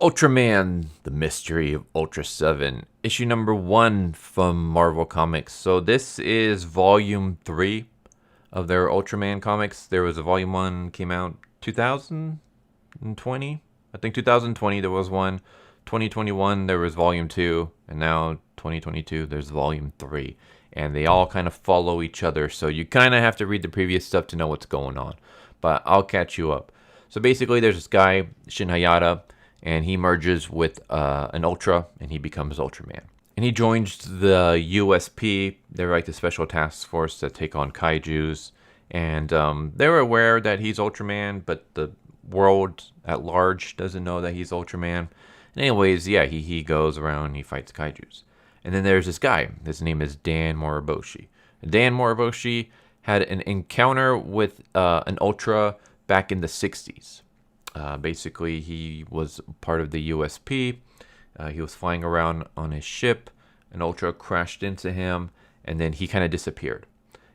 Ultraman, The Mystery of Ultra 7, issue number 1 from Marvel Comics. So this is volume 3 of their Ultraman comics. There was a volume 1 came out 2020. I think 2020 there was one. 2021 there was volume 2, and now 2022 there's volume 3. And they all kind of follow each other, so you kind of have to read the previous stuff to know what's going on. But I'll catch you up. So basically there's this guy, Shin Hayata, and he merges with an Ultra, and he becomes Ultraman. And he joins the USP. They're like the special task force that take on Kaijus. And they're aware that he's Ultraman, but the world at large doesn't know that he's Ultraman. And anyways, yeah, he goes around and he fights Kaijus. And then there's this guy. His name is Dan Moriboshi. Dan Moriboshi had an encounter with an Ultra back in the 60s. Basically, he was part of the USP. He was flying around on his ship. An Ultra crashed into him, and then he kind of disappeared.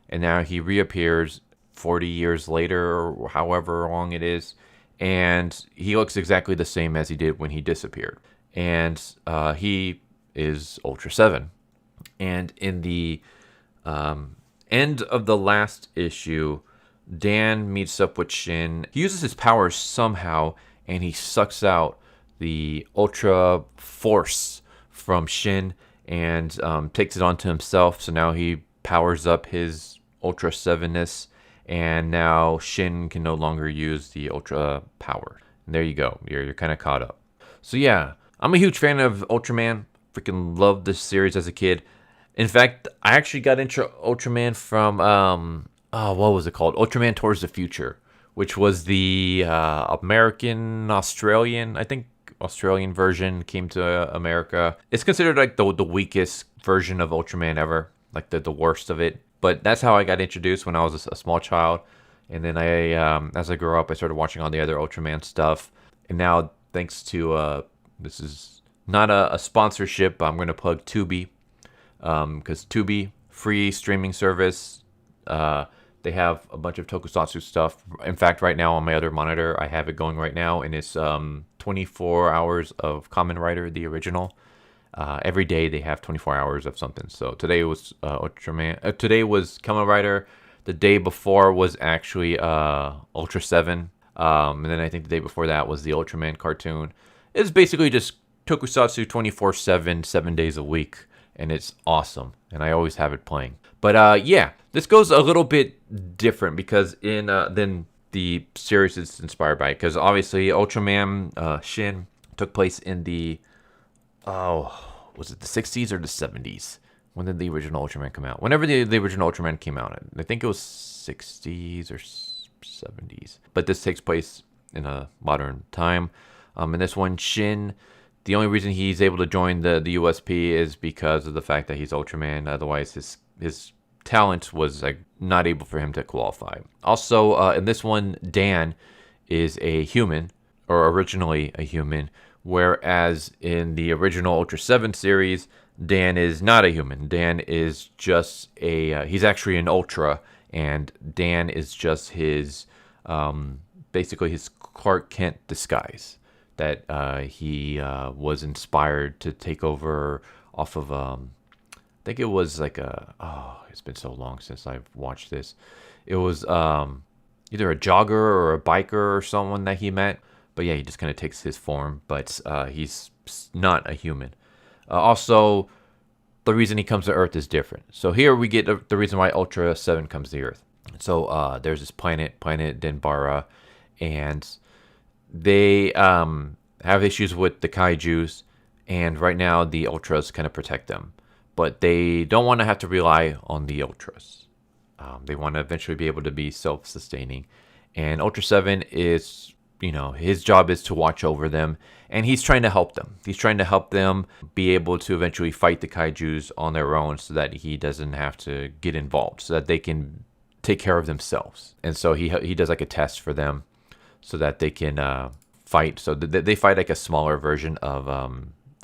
And now he reappears 40 years later, or however long it is, and he looks exactly the same as he did when he disappeared. And he is Ultra 7. And in the end of the last issue, Dan meets up with Shin. He uses his powers somehow, and he sucks out the Ultra Force from Shin and takes it onto himself. So now he powers up his Ultra 7-ness, and now Shin can no longer use the Ultra power. And there you go. You're kind of caught up. So yeah, I'm a huge fan of Ultraman. Freaking loved this series as a kid. In fact, I actually got into Ultraman from what was it called? Ultraman Towards the Future, which was the Australian version came to America. It's considered like the weakest version of Ultraman ever, like the worst of it. But that's how I got introduced when I was a small child. And then as I grew up, I started watching all the other Ultraman stuff. And now, thanks to, this is not a sponsorship, but I'm going to plug Tubi. Because Tubi, free streaming service, they have a bunch of tokusatsu stuff. In fact, right now on my other monitor, I have it going right now, and it's 24 hours of Kamen Rider, the original. Every day they have 24 hours of something. So today was Ultraman. Today was Kamen Rider. The day before was actually Ultra 7. And then I think the day before that was the Ultraman cartoon. It's basically just tokusatsu 24/7, 7 days a week. And it's awesome. And I always have it playing. But yeah, this goes a little bit different because than the series it's inspired by. Because obviously Ultraman Shin took place in the was it the 60s or the 70s? When did the original Ultraman come out? Whenever the original Ultraman came out, I think it was 60s or 70s. But this takes place in a modern time. In this one, Shin, the only reason he's able to join the USP is because of the fact that he's Ultraman. Otherwise, his talent was like not able for him to qualify. Also, in this one, Dan is a human, or originally a human, whereas in the original Ultra 7 series, Dan is not a human. Dan is just he's actually an Ultra, and Dan is just his, basically his Clark Kent disguise that he was inspired to take over off of, I think it was like it's been so long since I've watched this. It was either a jogger or a biker or someone that he met. But yeah, he just kind of takes his form, but he's not a human. Also, the reason he comes to Earth is different. So here we get the reason why Ultra 7 comes to Earth. So there's this planet Denbara, and they have issues with the Kaijus, and right now the Ultras kind of protect them. But they don't want to have to rely on the Ultras. They want to eventually be able to be self-sustaining. And Ultra 7 is, his job is to watch over them, and he's trying to help them. He's trying to help them be able to eventually fight the Kaijus on their own so that he doesn't have to get involved, so that they can take care of themselves. And so he does like a test for them so that they can fight. So they fight like a smaller version of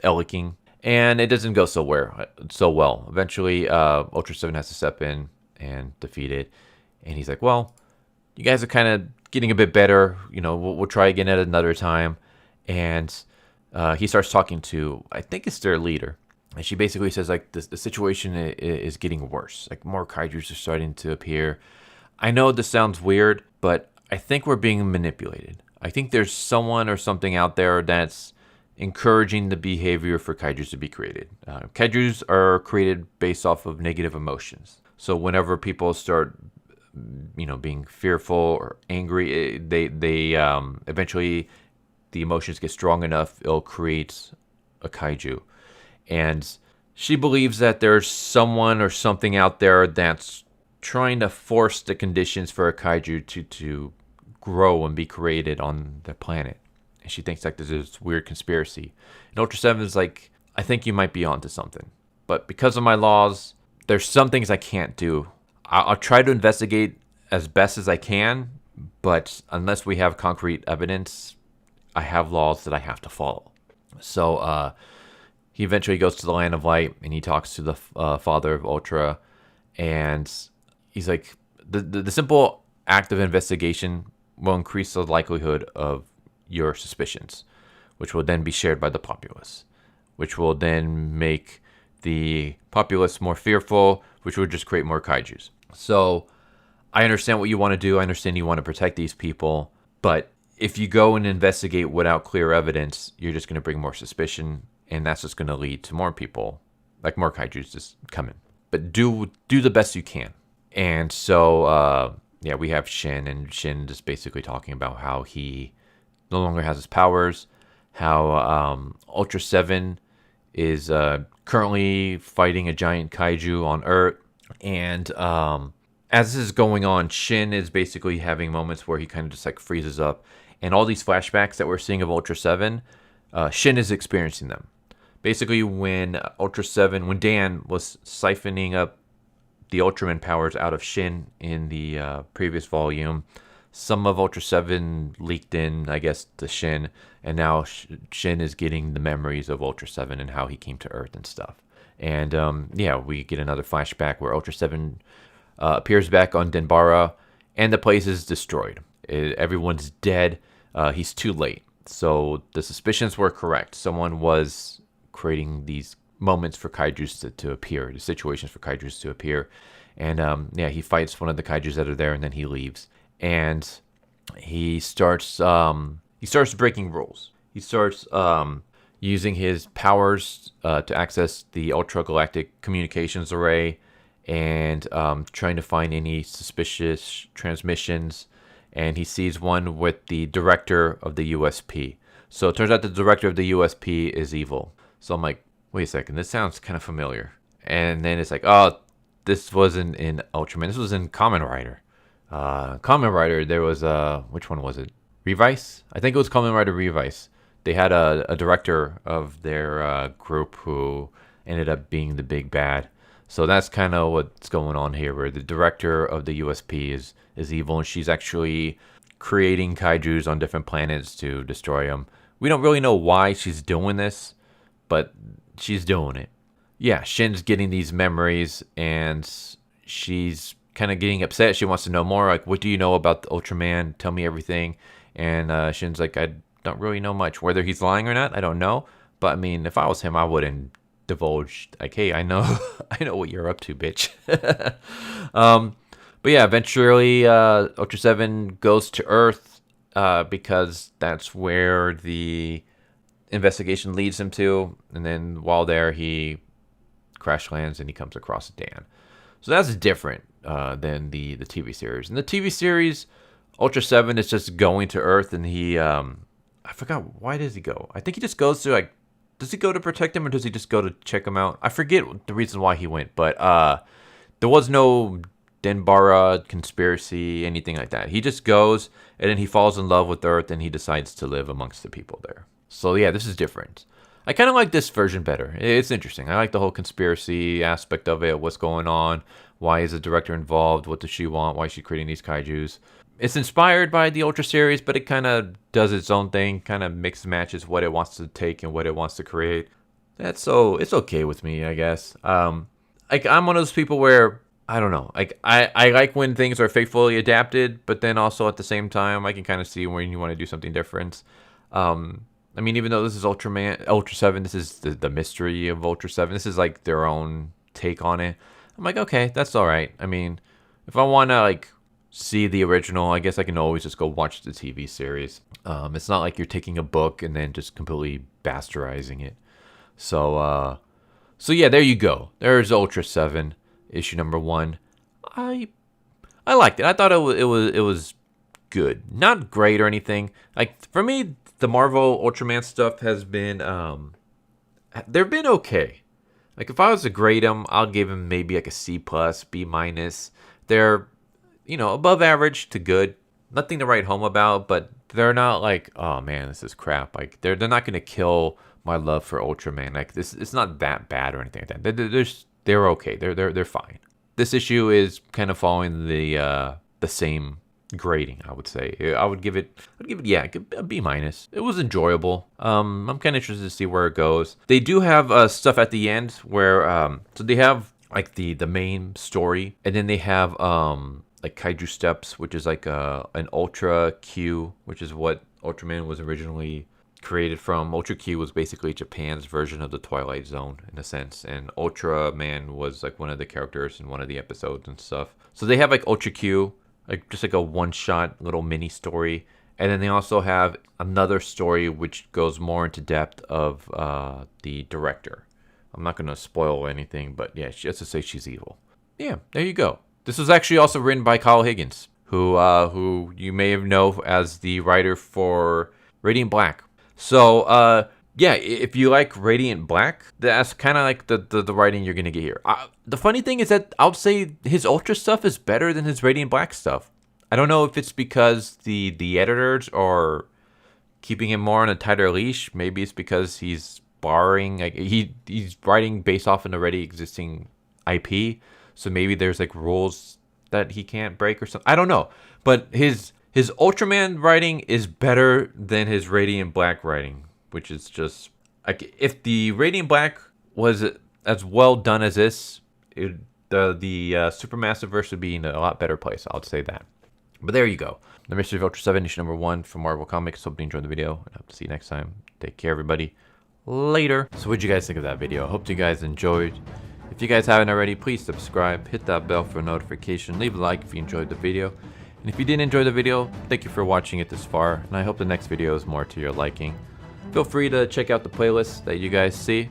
Eleking, and it doesn't go so well. Eventually, Ultra 7 has to step in and defeat it, and he's like, well, you guys are kind of getting a bit better. We'll try again at another time. And he starts talking to, I think it's their leader. And she basically says, like, the situation is getting worse. Like, more kaijus are starting to appear. I know this sounds weird, but I think we're being manipulated. I think there's someone or something out there that's encouraging the behavior for kaijus to be created. Kaijus are created based off of negative emotions. So whenever people start, being fearful or angry, they eventually the emotions get strong enough, it'll create a kaiju. And she believes that there's someone or something out there that's trying to force the conditions for a kaiju to grow and be created on the planet. And she thinks like there's this weird conspiracy. And Ultra 7 is like, I think you might be onto something. But because of my laws, there's some things I can't do. I'll try to investigate as best as I can, but unless we have concrete evidence, I have laws that I have to follow. So he eventually goes to the Land of Light and he talks to the father of Ultra, and he's like, the simple act of investigation will increase the likelihood of your suspicions, which will then be shared by the populace, which will then make the populace more fearful, which will just create more kaijus. So I understand what you want to do. I understand you want to protect these people, but if you go and investigate without clear evidence, you're just going to bring more suspicion, and that's just going to lead to more people, like more kaijus just coming. But do the best you can. And so, we have Shin, and Shin just basically talking about how he no longer has his powers, how Ultra 7 is currently fighting a giant kaiju on Earth, and as this is going on, Shin is basically having moments where he kind of just like freezes up. And all these flashbacks that we're seeing of Ultra 7, Shin is experiencing them. Basically, when Dan was siphoning up the Ultraman powers out of Shin in the previous volume, some of Ultra 7 leaked in, I guess, to Shin. And now Shin is getting the memories of Ultra 7 and how he came to Earth and stuff. And we get another flashback where Ultra 7 appears back on Denbara, and the place is destroyed. Everyone's dead. He's too late. So the suspicions were correct. Someone was creating these moments for kaijus to appear, the situations for kaijus to appear. And he fights one of the kaijus that are there, and then he leaves. And he starts breaking rules. He starts using his powers to access the Ultra Galactic Communications Array, and trying to find any suspicious transmissions. And he sees one with the director of the USP. So it turns out the director of the USP is evil. So I'm like, wait a second, this sounds kind of familiar. And then it's like, oh, this wasn't in Ultraman. This was in Kamen Rider. Kamen Rider, there was which one was it? Revice? I think it was Kamen Rider Revice. They had a director of their group who ended up being the big bad. So that's kind of what's going on here, where the director of the USP is evil, and she's actually creating kaijus on different planets to destroy them. We don't really know why she's doing this, but she's doing it. Yeah, Shin's getting these memories, and she's kind of getting upset. She wants to know more. Like, what do you know about the Ultraman? Tell me everything. And Shin's like, I don't really know much. Whether he's lying or not, I don't know. But I mean, if I was him, I wouldn't divulge, like, hey, I know I know what you're up to, bitch. But yeah, eventually Ultra 7 goes to Earth because that's where the investigation leads him to. And then while there, he crash lands and he comes across Dan. So that's different than the TV series. In the TV series, Ultra 7 is just going to Earth, and he I forgot, why does he go? I think he just goes to, like, does he go to protect him, or does he just go to check him out? I forget the reason why he went, but there was no Denbara conspiracy, anything like that. He just goes, and then he falls in love with Earth, and he decides to live amongst the people there. So yeah, this is different. I kind of like this version better. It's interesting. I like the whole conspiracy aspect of it, what's going on, why is the director involved, what does she want, why is she creating these kaijus. It's inspired by the Ultra series, but it kind of does its own thing, kind of mix matches what it wants to take and what it wants to create. It's okay with me, I guess. Like, I'm one of those people where, I don't know, like, I like when things are faithfully adapted, but then also at the same time, I can kind of see when you want to do something different. I mean, even though this is Ultraman, Ultra 7, this is the mystery of Ultra 7. This is like their own take on it. I'm like, okay, that's all right. I mean, if I want to like see the original, I guess I can always just go watch the TV series. It's not like you're taking a book and then just completely bastardizing it. So, so yeah, there you go. There's Ultra 7, issue number 1. I liked it. I thought it was good. Not great or anything. Like for me, the Marvel Ultraman stuff has been they've been okay. Like if I was to grade them, I'll give them maybe like a C plus, B minus. They're, you know, above average to good. Nothing to write home about, but they're not like, oh man, this is crap. Like they're not gonna kill my love for Ultraman. Like this, it's not that bad or anything like that. They're okay. They're fine. This issue is kind of following the same grading, I would say. I'd give it yeah, a B minus. It was enjoyable. I'm kind of interested to see where it goes. They do have stuff at the end where so they have like the main story, and then they have like Kaiju Steps, which is like an Ultra Q, which is what Ultraman was originally created from. Ultra Q was basically Japan's version of the Twilight Zone in a sense, and Ultraman was like one of the characters in one of the episodes and stuff. So they have like Ultra Q, like just like a one-shot little mini story, and then they also have another story which goes more into depth of the director. I'm not gonna spoil anything, but yeah, just to say she's evil. Yeah, there you go. This was actually also written by Kyle Higgins, who you may have known as the writer for Radiant Black. So yeah, if you like Radiant Black, that's kind of like the writing you're gonna get here. The funny thing is that I would say his Ultra stuff is better than his Radiant Black stuff. I don't know if it's because the editors are keeping him more on a tighter leash. Maybe it's because he's borrowing, like he's writing based off an already existing IP. So maybe there's like rules that he can't break or something. I don't know. But his Ultraman writing is better than his Radiant Black writing, which is just like if the Radiant Black was as well done as this, the Supermassive verse would be in a lot better place. I would say that. But there you go. The Mystery of Ultra 7, issue number 1 from Marvel Comics. Hope you enjoyed the video, and I hope to see you next time. Take care, everybody. Later. So what did you guys think of that video? I hope you guys enjoyed. If you guys haven't already, please subscribe, hit that bell for a notification, leave a like if you enjoyed the video. And if you didn't enjoy the video, thank you for watching it this far, and I hope the next video is more to your liking. Feel free to check out the playlist that you guys see,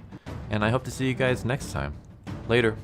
and I hope to see you guys next time. Later.